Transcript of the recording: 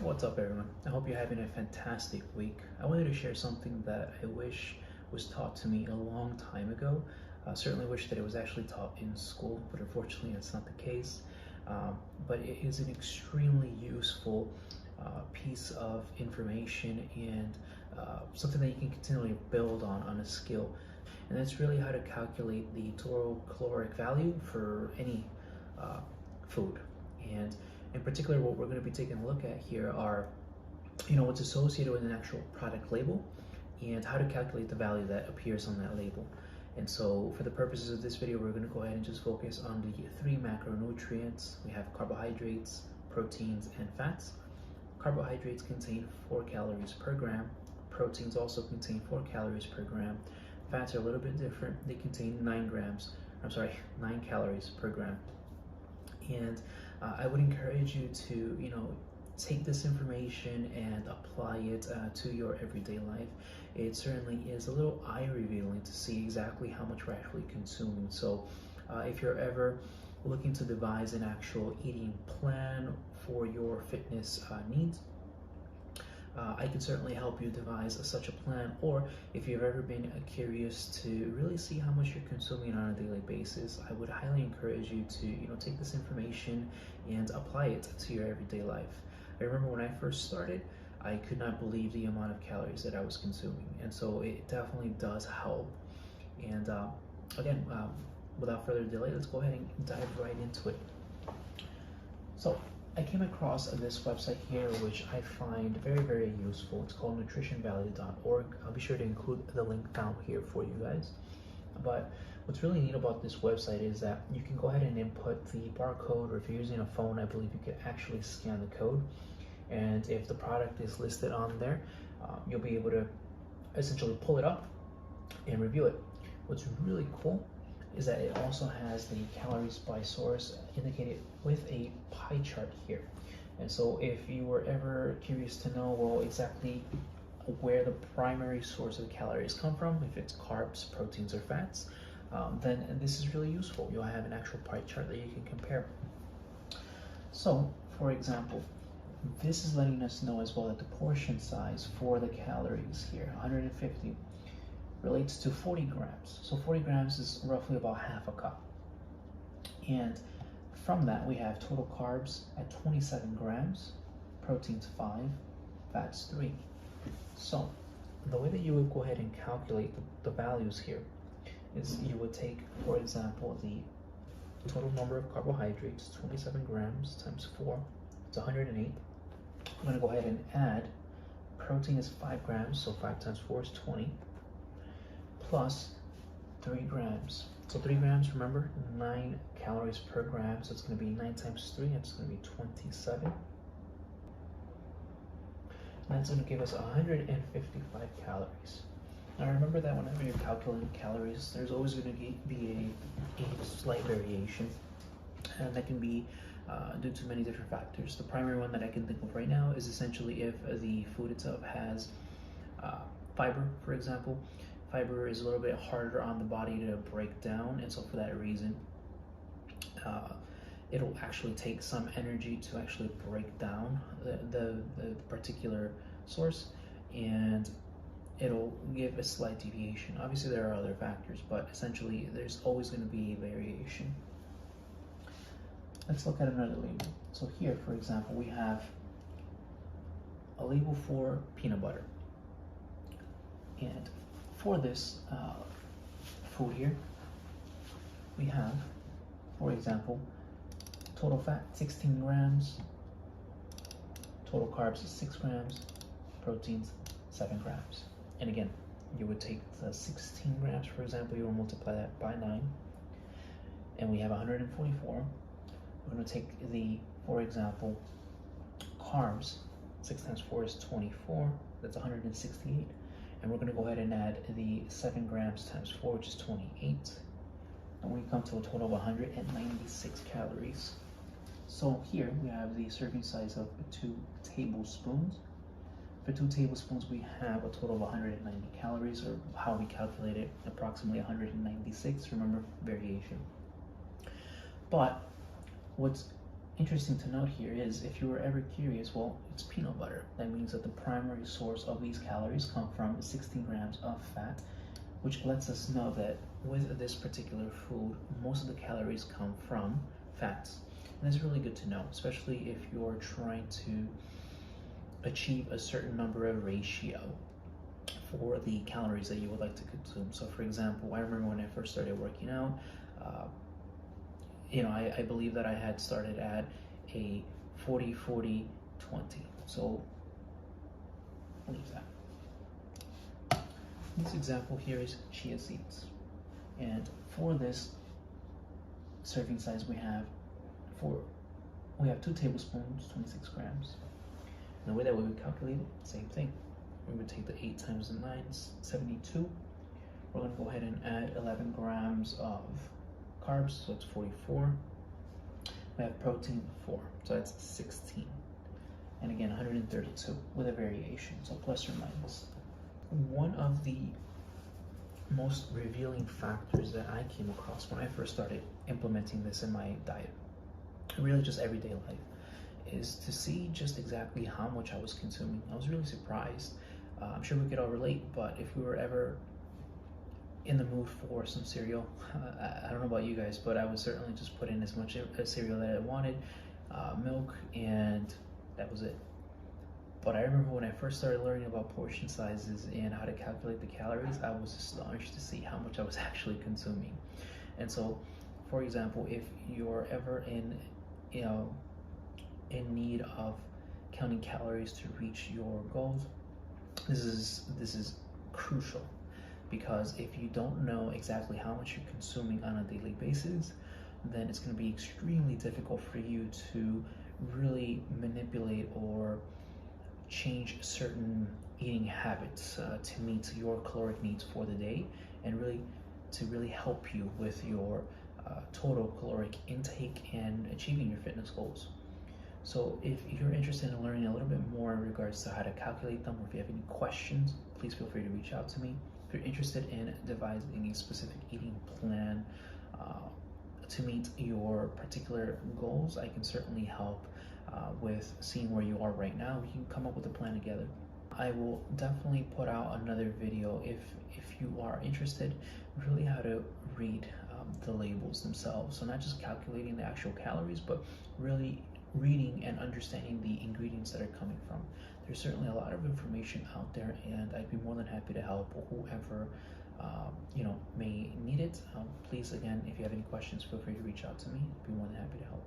What's up, everyone? I hope you're having a fantastic week. I wanted to share something that I wish was taught to me a long time ago. I certainly wish that it was actually taught in school, but unfortunately, that's not the case. But it is an extremely useful piece of information and something that you can continually build on a skill. And that's really how to calculate the total caloric value for any food. And in particular, what we're going to be taking a look at here are, what's associated with an actual product label and how to calculate the value that appears on that label. And so for the purposes of this video, we're going to go ahead and just focus on the three macronutrients. We have carbohydrates, proteins, and fats. Carbohydrates contain 4 calories per gram. Proteins also contain 4 calories per gram. Fats are a little bit different. They contain 9 calories per gram. And I would encourage you to, take this information and apply it to your everyday life. It certainly is a little eye revealing to see exactly how much we're actually consuming. So if you're ever looking to devise an actual eating plan for your fitness needs, I can certainly help you devise such a plan. Or if you've ever been curious to really see how much you're consuming on a daily basis, I would highly encourage you to take this information and apply it to your everyday life. I remember when I first started, I could not believe the amount of calories that I was consuming, and so it definitely does help. And again, without further delay, let's go ahead and dive right into it. So I came across this website here, which I find very, very useful. It's called nutritionvalue.org. I'll be sure to include the link down here for you guys. But what's really neat about this website is that you can go ahead and input the barcode, or if you're using a phone, I believe you can actually scan the code. And if the product is listed on there, you'll be able to essentially pull it up and review it. What's really cool is that it also has the calories by source indicated with a pie chart here. And so if you were ever curious to know, well, exactly where the primary source of calories come from, if it's carbs, proteins, or fats, then this is really useful. You'll have an actual pie chart that you can compare. So, for example, this is letting us know as well that the portion size for the calories here, 150, relates to 40 grams. So 40 grams is roughly about half a cup. And from that, we have total carbs at 27 grams, proteins 5, fats 3. So the way that you would go ahead and calculate the values here is you would take, for example, the total number of carbohydrates, 27 grams times 4, it's 108. I'm going to go ahead and add protein is 5 grams, so 5 times 4 is 20, plus 3 grams. So 3 grams, remember, 9 calories per gram, so it's going to be 9 times 3, it's going to be 27. And that's going to give us 155 calories. Now remember that whenever you're calculating calories, there's always going to be a slight variation, and that can be due to many different factors. The primary one that I can think of right now is essentially if the food itself has fiber, for example. Fiber is a little bit harder on the body to break down, and so for that reason, it'll actually take some energy to actually break down the particular source, and it'll give a slight deviation. Obviously, there are other factors, but essentially, there's always going to be a variation. Let's look at another label. So here, for example, we have a label for peanut butter. And for this food here, we have, for example, total fat 16 grams, total carbs 6 grams, proteins 7 grams. And again, you would take the 16 grams, for example, you will multiply that by 9, and we have 144. We're going to take the, for example, carbs, 6 times 4 is 24, that's 168. And we're going to go ahead and add the 7 grams times 4, which is 28. And we come to a total of 196 calories. So here we have the serving size of 2 tablespoons. For 2 tablespoons, we have a total of 190 calories, or how we calculate it, approximately 196. Remember, variation. But what's interesting to note here is if you were ever curious, well, it's peanut butter. That means that the primary source of these calories come from 16 grams of fat, which lets us know that with this particular food, most of the calories come from fats. And that's really good to know, especially if you're trying to achieve a certain number of ratio for the calories that you would like to consume. So for example, I remember when I first started working out, I believe that I had started at a 40, 40, 20. So leave that. This example here is chia seeds. And for this serving size we have 2 tablespoons, 26 grams. And the way that we would calculate it, same thing. We would take the 8 times the 9, 72. We're going to go ahead and add 11 grams of carbs, so it's 44. We have protein, 4, so that's 16. And again, 132 with a variation, so plus or minus. One of the most revealing factors that I came across when I first started implementing this in my diet, really just everyday life, is to see just exactly how much I was consuming. I was really surprised. I'm sure we could all relate, but if we were ever in the mood for some cereal, I don't know about you guys, but I would certainly just put in as much cereal that I wanted, milk, and that was it. But I remember when I first started learning about portion sizes and how to calculate the calories, I was astonished to see how much I was actually consuming. And so, for example, if you're ever in need of counting calories to reach your goals, this is crucial, because if you don't know exactly how much you're consuming on a daily basis, then it's going to be extremely difficult for you to really manipulate or change certain eating habits to meet your caloric needs for the day, and really help you with your total caloric intake and achieving your fitness goals. So if you're interested in learning a little bit more in regards to how to calculate them, or if you have any questions, please feel free to reach out to me. If you're interested in devising a specific eating plan to meet your particular goals, I can certainly help with seeing where you are right now. We can come up with a plan together. I will definitely put out another video if you are interested, really how to read the labels themselves. So not just calculating the actual calories, but really reading and understanding the ingredients that are coming from. There's certainly a lot of information out there, and I'd be more than happy to help whoever may need it. Please, again, if you have any questions, feel free to reach out to me. I'd be more than happy to help.